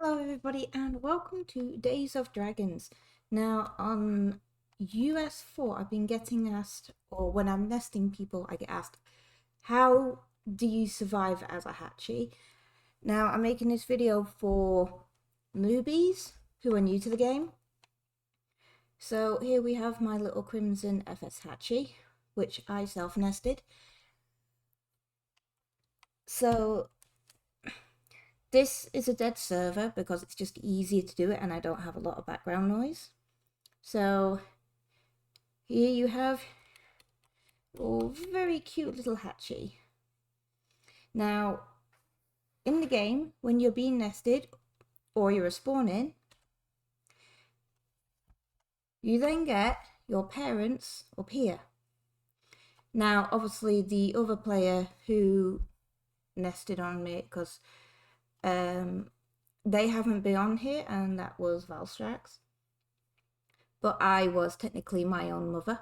Hello everybody and welcome to Days of Dragons. Now on US4 I've been getting asked, or when I'm nesting people I get asked, how do you survive as a hatchie? Now I'm making this video for newbies who are new to the game. So here we have my little Crimson FS hatchie, which I self-nested. So this is a dead server because it's just easier to do it and I don't have a lot of background noise. So here you have your very cute little hatchie. Now, in the game, when you're being nested or you're spawning, you then get your parents up here. Now, obviously, the other player who nested on me, because they haven't been on here, and that was Valstrax. But I was technically my own mother.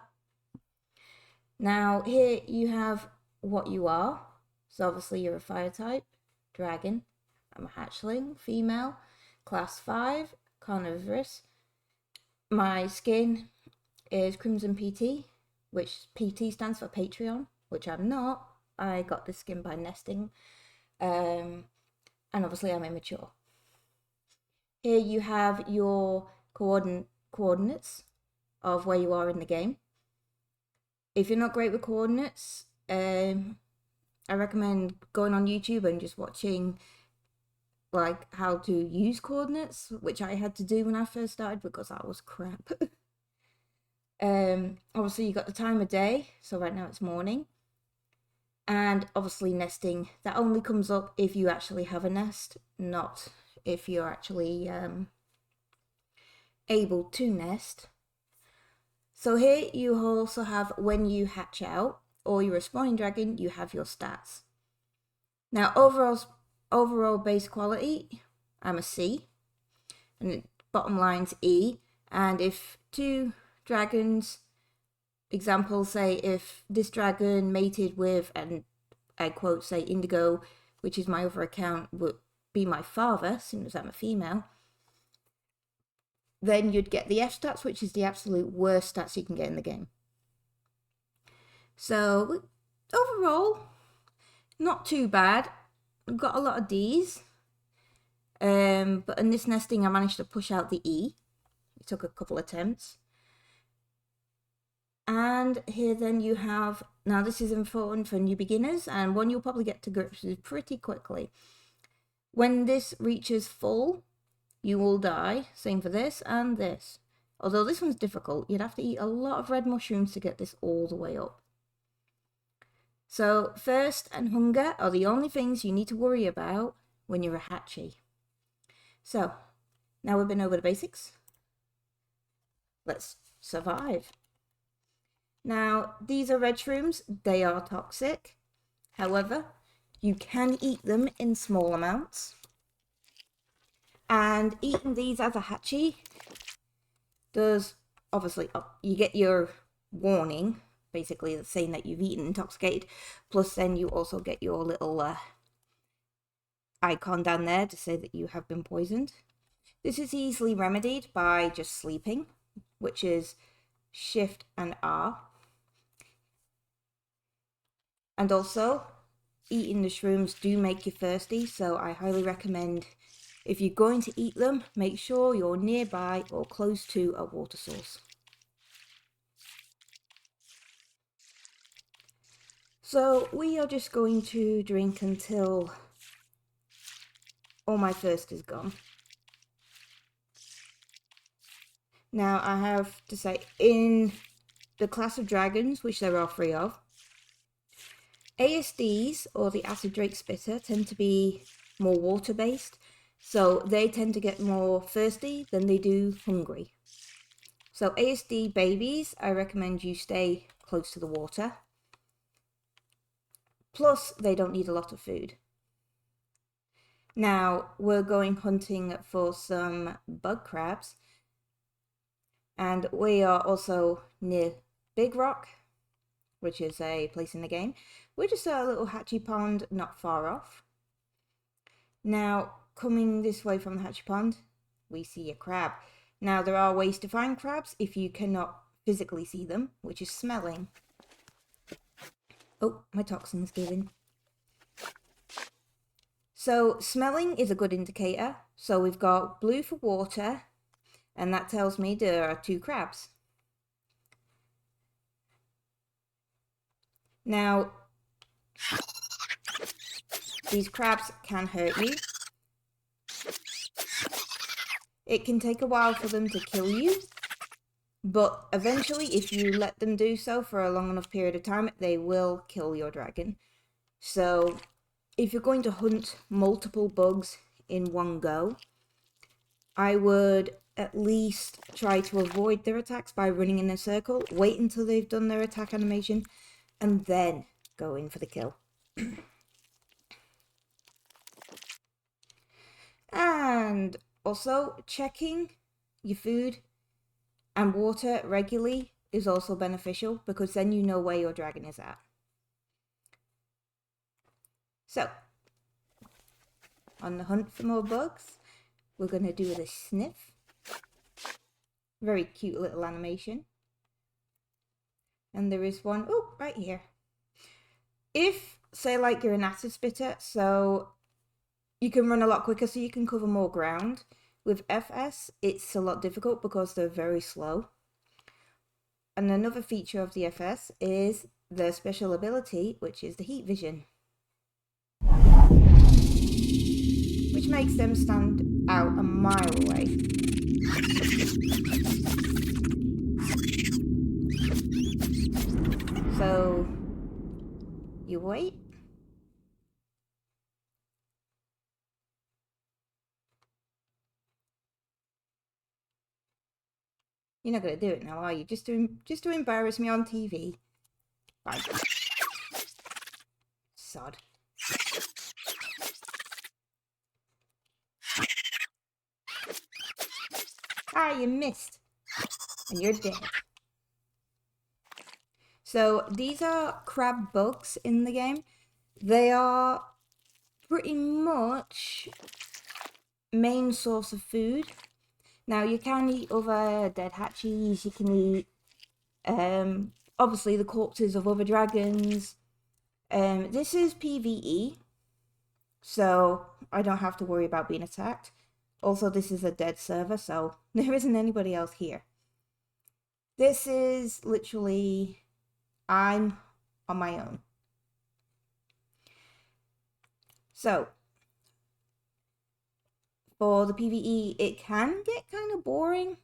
Now, here you have what you are. So obviously you're a fire type, dragon. I'm a hatchling, female, class 5, carnivorous. My skin is Crimson PT, which PT stands for Patreon, which I'm not. I got this skin by nesting. And obviously I'm immature. Here you have your coordinates of where you are in the game. If you're not great with coordinates, I recommend going on YouTube and just watching like how to use coordinates, which I had to do when I first started because that was crap. Obviously you got the time of day, so right now it's morning. And obviously nesting, that only comes up if you actually have a nest, not if you're actually able to nest. So here you also have when you hatch out or you're a spawning dragon, you have your stats. Now overall base quality, I'm a C, and bottom line's E. And if two dragons, example, say if this dragon mated with, and I quote say Indigo, which is my other account, would be my father, since I'm a female, then you'd get the F stats, which is the absolute worst stats you can get in the game. So overall, not too bad. I've got a lot of D's. But in this nesting, I managed to push out the E. It took a couple attempts. And here then you have, now this is important for new beginners and one you'll probably get to grips with pretty quickly. When this reaches full, you will die. Same for this and this. Although this one's difficult, you'd have to eat a lot of red mushrooms to get this all the way up. So thirst and hunger are the only things you need to worry about when you're a hatchie. So now we've been over the basics. Let's survive. Now these are red shrooms, they are toxic. However, you can eat them in small amounts. And eating these as a hatchie does, obviously, you get your warning, basically saying that you've eaten intoxicated, plus then you also get your little icon down there to say that you have been poisoned. This is easily remedied by just sleeping, which is Shift and R. And also, eating the shrooms do make you thirsty, so I highly recommend, if you're going to eat them, make sure you're nearby or close to a water source. So we are just going to drink until all my thirst is gone. Now I have to say, in the class of dragons, which there are 3 of, ASDs, or the acid drake spitter, tend to be more water based, so they tend to get more thirsty than they do hungry. So ASD babies, I recommend you stay close to the water. Plus, they don't need a lot of food. Now, we're going hunting for some bug crabs. And we are also near Big Rock, which is a place in the game. We're just at a little hatchie pond not far off. Now, coming this way from the hatchy pond, we see a crab. Now, there are ways to find crabs if you cannot physically see them, which is smelling. Oh, my toxin's giving. So, smelling is a good indicator. So, we've got blue for water, and that tells me there are 2 crabs. Now, these crabs can hurt you. It can take a while for them to kill you, but eventually, if you let them do so for a long enough period of time, they will kill your dragon. So, if you're going to hunt multiple bugs in one go, I would at least try to avoid their attacks by running in a circle, wait until they've done their attack animation, and then go in for the kill. And also, checking your food and water regularly is also beneficial, because then you know where your dragon is at. So, on the hunt for more bugs, we're going to do the sniff. Very cute little animation. And there is one, oh, right here. If, say, like you're an acid spitter, so you can run a lot quicker, so you can cover more ground. With FS, it's a lot difficult because they're very slow. And another feature of the FS is their special ability, which is the heat vision, which makes them stand out a mile away. So, you wait. You're not going to do it now, are you? Just to embarrass me on TV. Bye. Sod. Ah, you missed. And you're dead. So, these are crab bugs in the game. They are pretty much main source of food. Now, you can eat other dead hatchies, you can eat, obviously, the corpses of other dragons. This is PvE, so I don't have to worry about being attacked. Also, this is a dead server, so there isn't anybody else here. This is literally, I'm on my own. So, for the PvE, it can get kind of boring.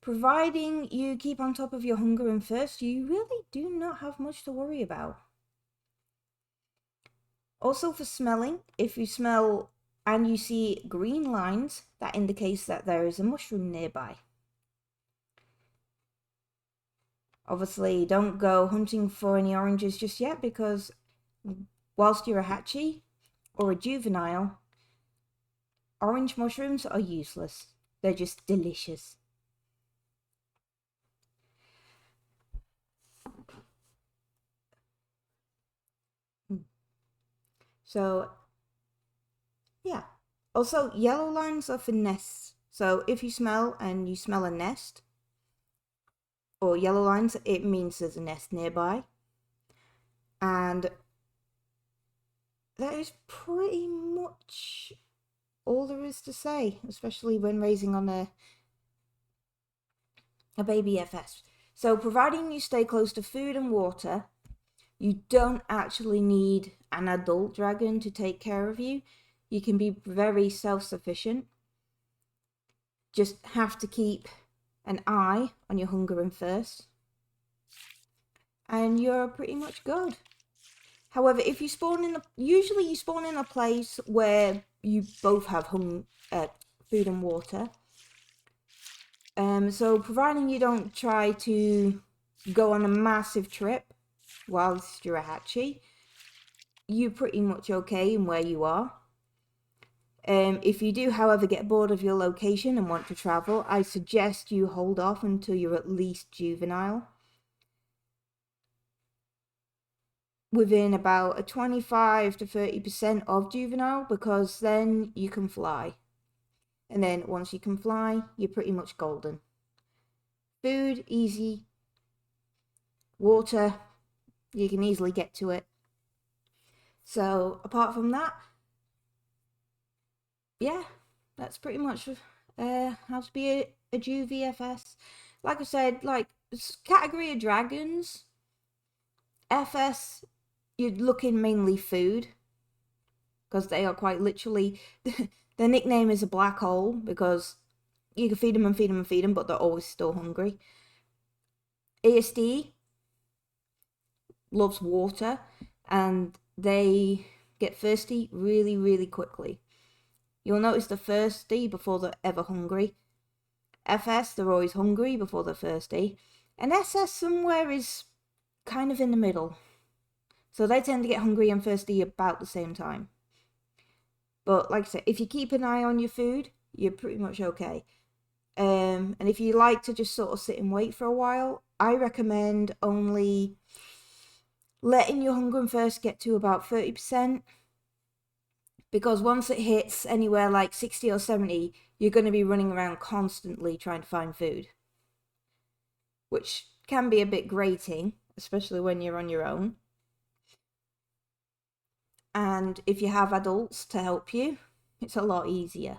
Providing you keep on top of your hunger and thirst, you really do not have much to worry about. Also, for smelling, if you smell and you see green lines, that indicates that there is a mushroom nearby. Obviously, don't go hunting for any oranges just yet, because whilst you're a hatchie or a juvenile, orange mushrooms are useless. They're just delicious. So, yeah. Also, yellow lines are for nests. So if you smell and you smell a nest, or yellow lines, it means there's a nest nearby. And that is pretty much all there is to say, especially when raising on a baby FS. So providing you stay close to food and water, you don't actually need an adult dragon to take care of you. You can be very self-sufficient. Just have to keep an eye on your hunger and thirst, and you're pretty much good. However, if you spawn in usually you spawn in a place where you both have food and water. So providing you don't try to go on a massive trip whilst you're a hatchie, you're pretty much okay in where you are. If you do, however, get bored of your location and want to travel, I suggest you hold off until you're at least juvenile. within about a 25 to 30% of juvenile, because then you can fly. And then once you can fly, you're pretty much golden. Food, easy. Water, you can easily get to it. So apart from that, yeah, that's pretty much how to be a juvie FS. Like I said, like category of dragons, FS, you're looking mainly food, because they are quite literally, their nickname is a black hole, because you can feed them and feed them and feed them, but they're always still hungry. ASD loves water, and they get thirsty really, really quickly. You'll notice they're thirsty before they're ever hungry. FS, they're always hungry before they're thirsty. And SS somewhere is kind of in the middle. So they tend to get hungry and thirsty about the same time. But like I said, if you keep an eye on your food, you're pretty much okay. And if you like to just sort of sit and wait for a while, I recommend only letting your hunger and thirst get to about 30%. Because once it hits anywhere like 60 or 70, you're going to be running around constantly trying to find food. Which can be a bit grating, especially when you're on your own. And if you have adults to help you, it's a lot easier.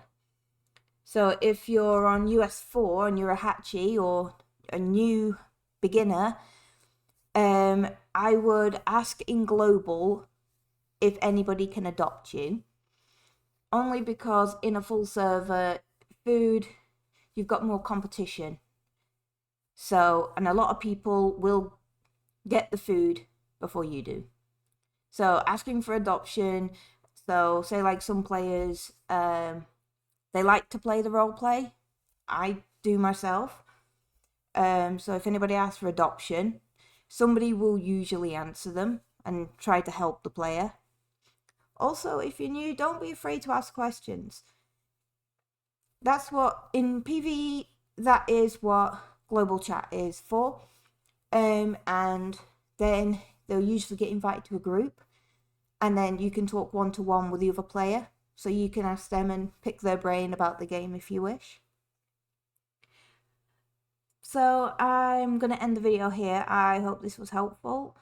So if you're on US4 and you're a HATCHIE or a new beginner, I would ask in global if anybody can adopt you. Only because in a full server, food, you've got more competition. So, and a lot of people will get the food before you do. So asking for adoption, so say like some players, they like to play the role play. I do myself. So if anybody asks for adoption, somebody will usually answer them and try to help the player. Also, if you're new, don't be afraid to ask questions. That's what, in PvE, that is what global chat is for. And then they'll usually get invited to a group, and then you can talk one-to-one with the other player, so you can ask them and pick their brain about the game if you wish. So I'm going to end the video here. I hope this was helpful.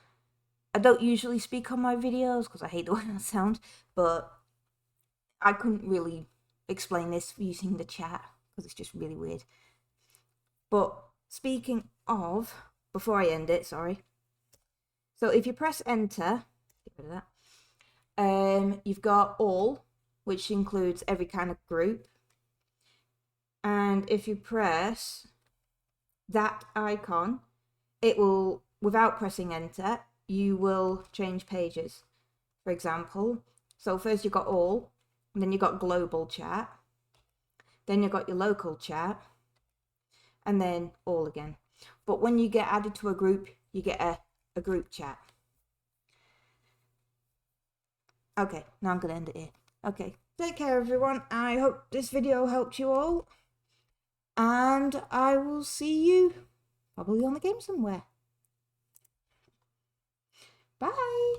I don't usually speak on my videos because I hate the way that sounds, but I couldn't really explain this using the chat because it's just really weird. But speaking of, before I end it, sorry. So if you press enter, get rid of that, you've got all, which includes every kind of group. And if you press that icon, it will, without pressing enter, you will change pages. For example, so first you've got all, and then you've got global chat, then you've got your local chat, and then all again. But when you get added to a group, you get a group chat. Okay, now I'm gonna end it here. Okay, take care everyone. I hope this video helped you all, and I will see you probably on the game somewhere. Bye!